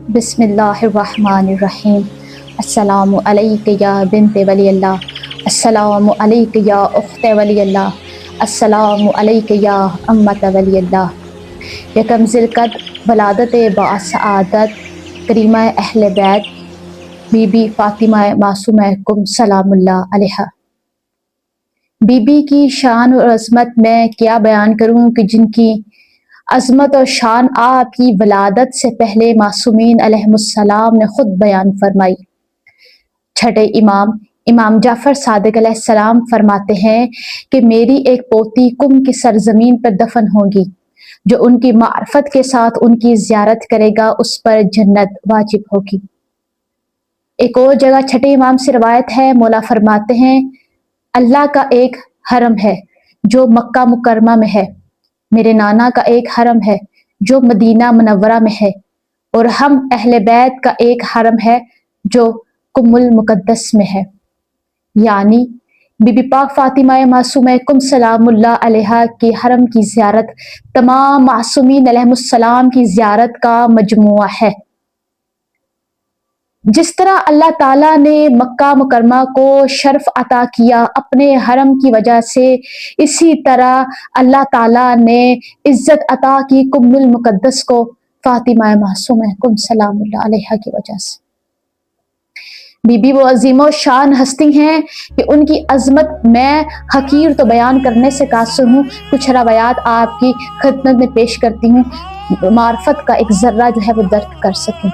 बिस्मिल्लाहिर्रहमानिर्रहीम। अस्सलामु अलैका या बिन्ते वली अल्लाह, अस्सलामु अलैका या उख्ते वली अल्लाह, अस्सलामु अलैका या अम्मत वली अल्लाह। यकम ज़िलक़द वलादत बासआदत करीमा अहले बैत बीबी फ़ातिमा मासूमा कुम सलामुल्लाह अलैहा। बीबी की शान और अज़मत मैं क्या बयान करूँ कि जिनकी अज़मत और शान आपकी वलादत से पहले मासूमीन अलैहिमुस्सलाम ने खुद बयान फरमाई। छठे इमाम इमाम जाफ़र सादिक अलैहिस्सलाम फरमाते हैं कि मेरी एक पोती कुम की सरजमीन पर दफन होगी, जो उनकी मार्फत के साथ उनकी ज़ियारत करेगा उस पर जन्नत वाजिब होगी। एक और जगह छठे इमाम से रवायत है, मौला फरमाते हैं अल्लाह का एक हरम है जो मक्का मुकरमा में है, मेरे नाना का एक हरम है जो मदीना मुनव्वरा में है, और हम अहले बैत का एक हरम है जो कुमुल मुकद्दस में है। यानी बीबी पाक फ़ातिमा मासूमा कुम सलामुल्लाह अलैहा के हरम की ज़ियारत तमाम मासूमीन अलैहिमुस्सलाम की ज़ियारत का मजमुआ है। जिस तरह अल्लाह ताला ने मक्का मुकरमा को शर्फ अता किया अपने हरम की वजह से, इसी तरह अल्लाह ताला ने इज्जत अता की कुमुल मुकद्दस को फ़ातिमा मासूमा कुम सलामुल्लाह अलैहा की वजह से। बीबी वो अजीमो शान हस्ती हैं कि उनकी अजमत मैं हकीर तो बयान करने से कासिर हूँ। कुछ रवायात आपकी खिदमत में पेश करती हूँ, मार्फत का एक जर्रा जो है वो दर्द कर सकें।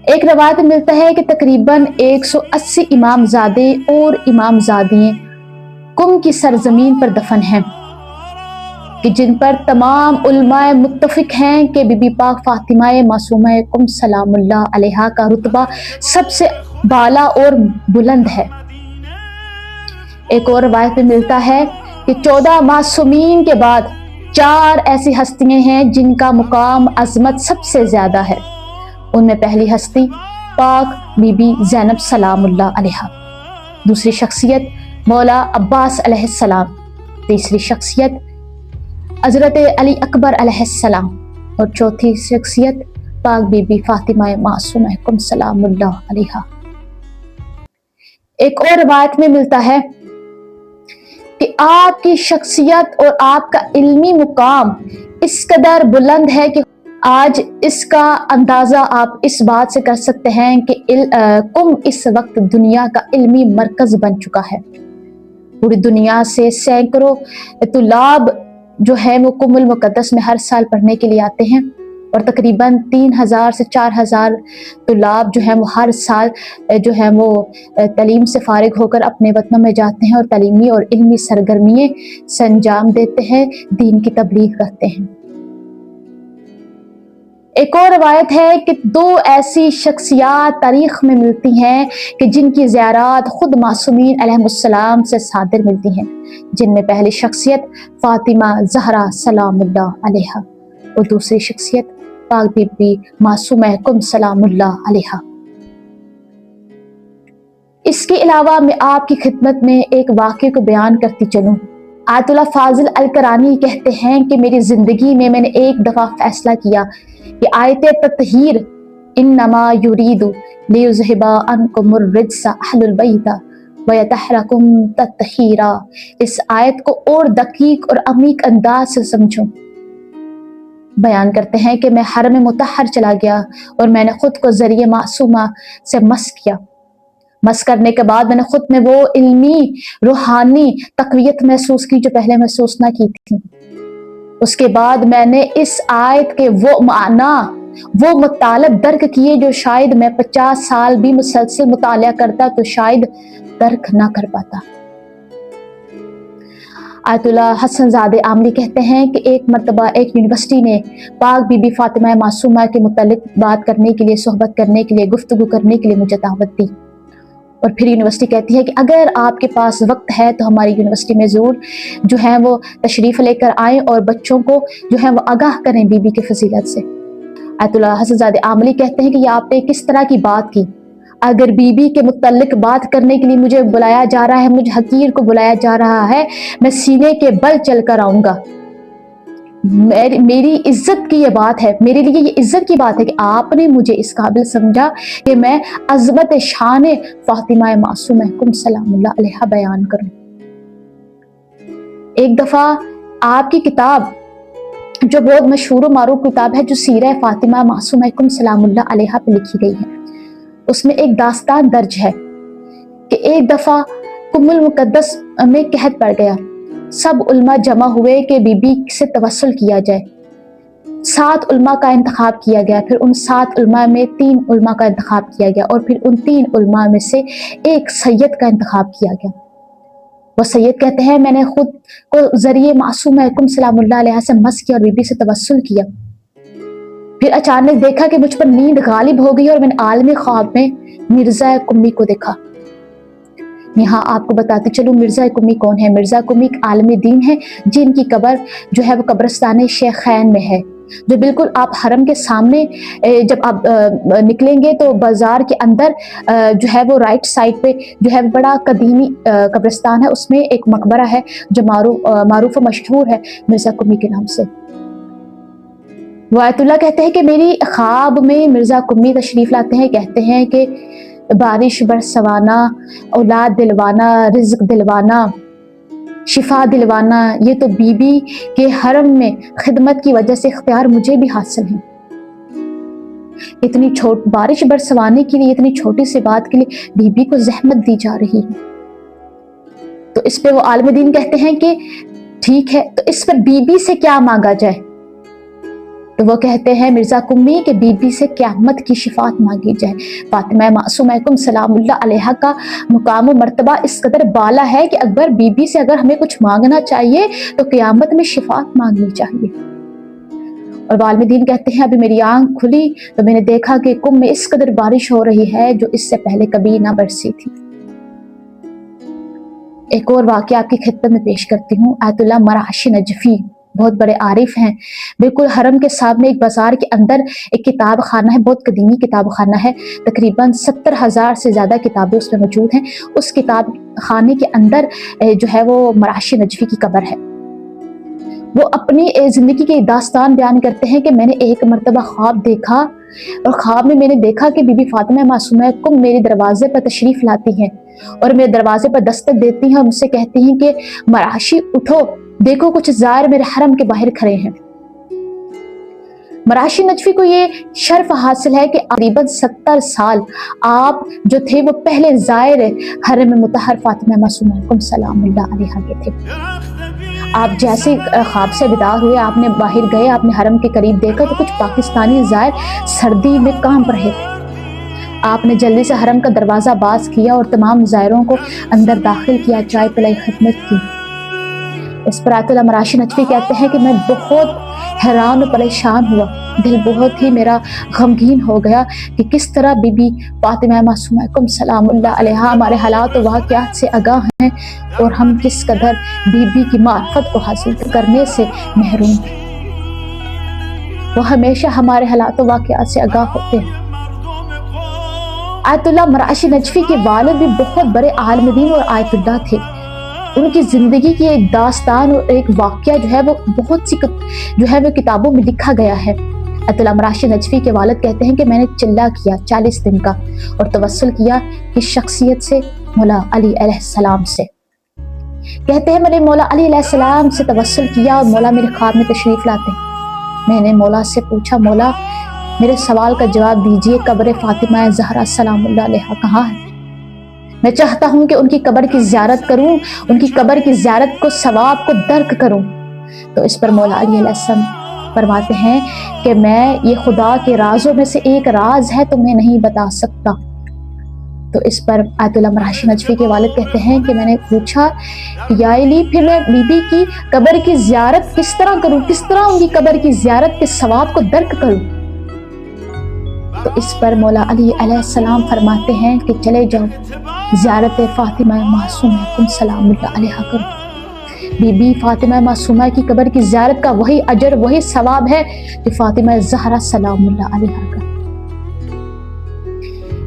एक रवायत मिलता है कि तकरीबन 180 इमामजादे और इमामजादियाँ कुम की सरजमीन पर दफन हैं, कि जिन पर तमाम उलमाए मुत्तफिक हैं कि बीबी पाक फ़ातिमा मासूमा कुम सलामुल्लाह अलैहा का रुतबा सबसे बाला और बुलंद है। एक और रवायत में मिलता है कि 14 मासूमीन के बाद 4 ऐसी हस्तियां हैं जिनका मुकाम अजमत सबसे ज्यादा है। उनमें पहली हस्ती पाक बीबी ज़ैनब सलामुल्लाह अलैहा, दूसरी शख्सियत मौला अब्बास अलैहिस्सलाम, तीसरी शख्सियत हज़रत अली अकबर अलैहिस्सलाम, और चौथी शख्सियत पाक बीबी फ़ातिमा मासूमा कुम सलामुल्लाह अलैहा। एक और रवायत में मिलता है कि आपकी शख्सियत और आपका इल्मी मुकाम इस कदर बुलंद है कि आज इसका अंदाज़ा आप इस बात से कर सकते हैं कि कुम इस वक्त दुनिया का इल्मी मरकज़ बन चुका है। पूरी दुनिया से सैकड़ों तुलाब जो है वो कुमुल मुकद्दस में हर साल पढ़ने के लिए आते हैं, और तकरीबन 3000 से 4000 तुलाब जो हैं वो हर साल जो है वो तालीम से फारिग होकर अपने वतनों में जाते हैं और तालीमी और इल्मी सरगर्मियाँ संजाम देते हैं, दीन की तबलीग करते हैं। एक और रवायत है कि 2 ऐसी शख्सियात तारीख में मिलती हैं कि जिनकी ज़ियारत खुद मासूमीन अलैहिमुस्सलाम से सादिर मिलती हैं, जिनमें पहली शख्सियत फ़ातिमा ज़हरा सलामुल्लाह अलैहा और दूसरी शख्सियत पाक बीबी मासूमा कुम सलामुल्लाह अलैहा। इसके अलावा मैं आपकी खिदमत में एक वाक़े को बयान करती चलूँ। आयतुल्लाह फ़ाज़िल अल-करानी कहते हैं कि मेरी ज़िंदगी में मैंने एक दफ़ा फ़ैसला किया कि आयत तत्हीर इन्नमा युरीदु लियुज़हिबा अन्कुमुर रिज्सा अहलुल बैता व यतहरकुम तत्हीरा, इस आयत को और दकीक और अमीक अंदाज से समझो। बयान करते हैं कि मैं हरम मुतहर चला गया और मैंने खुद को ज़रिए मासूमा से मस किया। मस करने के बाद मैंने खुद में वो इल्मी रूहानी तक़वियत महसूस की जो पहले महसूस ना की थी। उसके बाद मैंने इस आयत के वो माना, वो मतलब दर्क किए जो शायद मैं 50 साल भी मुसलसल मुतालिया करता तो शायद दर्क ना कर पाता। आयतुल्लाह हसन ज़ादे आमली कहते हैं कि एक मरतबा एक यूनिवर्सिटी ने पाक बीबी फ़ातिमा मासूमा के मुतालिक बात करने के लिए, सोहबत करने के लिए, गुफ्तगू करने के लिए मुझे दावत दी, और फिर यूनिवर्सिटी कहती है कि अगर आपके पास वक्त है तो हमारी यूनिवर्सिटी में ज़रूर जो है वो तशरीफ़ लेकर आएँ और बच्चों को जो है वो आगाह करें बीबी की फजीलत से। आयतुल्लाह हसन ज़ादे आमली कहते हैं कि ये आपने किस तरह की बात की, अगर बीबी के मुतल्लिक बात करने के लिए मुझे बुलाया जा रहा है, मुझे हकीर को बुलाया जा रहा है, मैं सीने के बल चल कर आऊँगा। मेरी इज्जत की ये बात है, मेरे लिए ये इज्जत की बात है कि आपने मुझे इस काबिल समझा कि मैं अज़मत शान फातिमा मासूमा कुम सलामुल्लाह अलैहा बयान करूं। एक दफ़ा आपकी किताब जो बहुत मशहूर मारूफ किताब है, जो सीरा फातिमा मासूमा कुम सलामुल्लाह अलैहा पे लिखी गई है, उसमें एक दास्तान दर्ज है कि एक दफ़ा कुमुल मुकद्दस में कहत पड़ गया। सब उल्मा जमा हुए कि बीबी से तवस्सुल किया जाए। 7 उल्मा का इंतखाब किया गया, फिर उन 7 उल्मा में 3 उल्मा का इंतखाब किया गया और फिर उन 3 उल्मा में से एक सैयद का इंतखाब किया गया। वो सैयद कहते हैं मैंने खुद को जरिए मासूमा कुम सलामुल्लाह अलैहा से मस किया और बीबी से तवस्सुल किया। फिर अचानक देखा कि मुझ पर नींद गालिब हो गई और मैंने आलमी ख्वाब में मिर्जा कुम्मी को देखा। यहाँ आपको बताते चलूं मिर्जा कुम्मी कौन है। मिर्जा कुम्मी एक आलमी दीन है जिनकी कब्र जो है वो कब्रिस्तान शेखैन में है, जो बिल्कुल आप हरम के सामने जब आप निकलेंगे तो बाजार के अंदर जो है वो राइट साइड पे जो है बड़ा कदीमी कब्रिस्तान है, उसमें एक मकबरा है जो मारूफ मशहूर है मिर्जा कुम्मी के नाम से। वो आयतुल्लाह कहते हैं कि मेरी ख्वाब में मिर्जा कुम्मी तशरीफ लाते हैं, कहते हैं कि बारिश बरसवाना, औलाद दिलवाना, रिज्क दिलवाना, शिफा दिलवाना, ये तो बीबी के हरम में खिदमत की वजह से इख्तियार मुझे भी हासिल है। इतनी बारिश बरसवाने के लिए इतनी छोटी सी बात के लिए बीबी को जहमत दी जा रही है। तो इस पे वो आलिम दीन कहते हैं कि ठीक है, तो इस पर बीबी से क्या मांगा जाए? तो वो कहते हैं मिर्जा कुम्मी के बीबी से क़यामत की शिफात मांगी जाए। फातिमा मासूमा कुम सलामुल्लाह अलैहा का मुकाम व मर्तबा इस कदर बाला है कि अकबर बीबी से अगर हमें कुछ मांगना चाहिए तो क़यामत में शिफात मांगनी चाहिए। और वालिदीन कहते हैं अभी मेरी आंख खुली तो मैंने देखा कि कुम में इस कदर बारिश हो रही है जो इससे पहले कभी ना बरसी थी। एक और वाक़या आपकी खिदमत में पेश करती हूँ। आयतुल्लाह मराशी नजफी बहुत बड़े आरिफ हैं। बिल्कुल हरम के सामने एक बाजार के अंदर एक किताब खाना है, बहुत कदीमी किताब खाना है, तकरीबन 70,000 से ज़्यादा किताबें उसमें मौजूद हैं। उस किताब खाने के अंदर जो है वो मराशी नजफी की कब्र है। वो अपनी ज़िंदगी की दास्तान बयान करते हैं कि मैंने एक मरतबा ख्वाब देखा और ख्वाब में मैंने देखा कि बीबी फातिमा मासूमा कुम मेरे दरवाजे पर तशरीफ़ लाती हैं और मेरे दरवाजे पर दस्तक देती हैं और मुझसे कहती हैं कि मराशी उठो, देखो कुछ ज़ायर मेरे हरम के बाहर खड़े हैं। मराशी नजफी को ये शर्फ हासिल है कि तकरीबन 70 साल आप जो थे वो पहले ज़ायर हरम मुतहर फातिमा मासूमा कुम सलामुल्लाह अलैहा के थे। आप जैसे ख्वाब से बेदार हुए, आपने बाहर गए, आपने हरम के करीब देखा तो कुछ पाकिस्तानी ज़ायर सर्दी में कांप रहे थे। आपने जल्दी से हरम का दरवाज़ा बाज किया और तमाम ज़ायरों को अंदर दाखिल किया, चाय पिलाई, खिदमत की। इस पर आयतुल्लाह मराशी नजफी कहते हैं कि मैं बहुत हैरान और परेशान हुआ, दिल बहुत ही मेरा गमगीन हो गया कि किस तरह बीबी फातिमा मासूमा कुम सलामुल्लाह अलैहा हमारे हालात और वाक़यात से आगाह हैं और हम किस कदर बीबी की मार्फत को हासिल करने से महरूम हैं। वो हमेशा हमारे हालात और वाक़यात से आगाह होते हैं। आयतुल्लाह मराशी नजफी के वालिद भी बहुत बड़े आलिम दीन और आयतुल्लाह थे। उनकी ज़िंदगी की एक दास्तान और एक वाक़या जो है वो बहुत सी जो है वो किताबों में लिखा गया है। आयतुल्लाह मराशी नजफी के वालिद कहते हैं कि मैंने चिल्ला किया 40 दिन का और तवस्सुल किया इस शख्सियत से, मौला अली अलैहिस्सलाम से। कहते हैं मैंने मौला अली अलैहिस्सलाम से तवस्सुल किया और मौला मेरे ख्वाब में तशरीफ़ लाते हैं। मैंने मौला से पूछा, मौला मेरे सवाल का जवाब दीजिए, कब्र फातिमा ज़हरा सलामुल्लाह अलैहा कहाँ है? मैं चाहता हूँ कि उनकी कब्र की ज़ियारत करूँ, उनकी कब्र की ज़ियारत को सवाब को दर्क करूँ। तो इस पर मौला अली अलैहिस्सलाम फरमाते हैं कि मैं ये खुदा के राज़ों में से एक राज है तो मैं नहीं बता सकता। तो इस पर आयतुल्लाह मराशी नजफी के वालिद कहते हैं कि मैंने पूछा या अली फिर मैं बीबी की कब्र की ज़ियारत किस तरह करूँ, किस तरह उनकी कब्र की ज़ियारत के सवाब को दर्क करूँ? तो इस पर मौला अली अलैहिस्सलाम फरमाते हैं कि चले जाओ ज़ियारत फातिमा मासूमा कुम सलामुल्लाह अलैहा करो। बीबी फातिमा मासूमा की कब्र की ज़ियारत का वही अजर, वही सवाब है जो फातिमा ज़हरा सलामुल्लाह अलैहा का।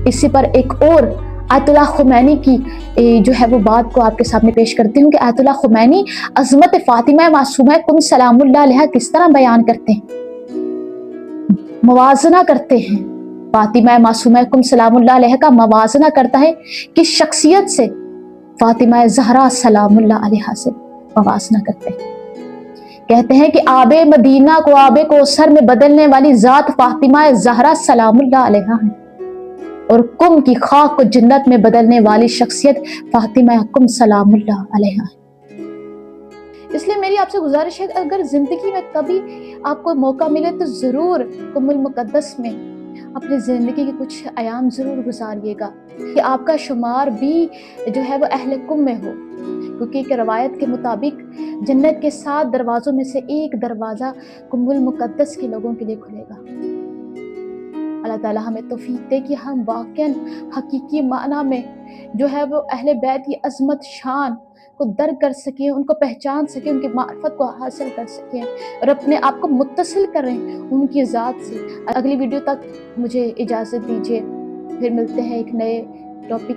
इसी पर एक और आयत उल्लाह खुमैनी की जो है वो बात को आपके सामने पेश करती हूँ कि आयत उल्लाह खुमैनी अज़मत फ़ातिमा मासूमा कुन सलामुल्लाह अलैहा किस तरह बयान करते हैं, मवाजना करते हैं। फ़ातिमा मासूमा कुन सलामुल्लाह अलैहा का मवाजना करता है किस शख्सियत से? फ़ातिमा ज़हरा सलामुल्लाह अलैहा से मवाजना करते हैं। कहते हैं कि आबे मदीना को आबे कौसर में बदलने वाली ज़ात फ़ातिमा ज़हरा सलामुल्लाह अलैहा है, और कुम की खाक को जन्नत में बदलने वाली शख्सियत फ़ातिमा कुम सलामुल्लाह अलैहा है। इसलिए मेरी आपसे गुजारिश है, अगर ज़िंदगी में कभी आपको मौका मिले तो ज़रूर कुमुल मुक़द्दस में अपनी ज़िंदगी के कुछ अयाम ज़रूर गुजारिएगा कि आपका शुमार भी जो है वो अहले कुम में हो, क्योंकि एक रवायत के मुताबिक जन्नत के 7 दरवाज़ों में से एक दरवाज़ा कुमुल मुक़द्दस के लोगों के लिए खुलेगा। अल्लाह ताला हमें तौफीक दे कि हम वाक़ई हकीकी माना में जो है वो अहले बैत की अज़मत शान को दर्क कर सकें, उनको पहचान सकें, उनकी मार्फत को हासिल कर सकें और अपने आप को मुत्तसिल करें उनकी ज़ात से। अगली वीडियो तक मुझे इजाज़त दीजिए, फिर मिलते हैं एक नए टॉपिक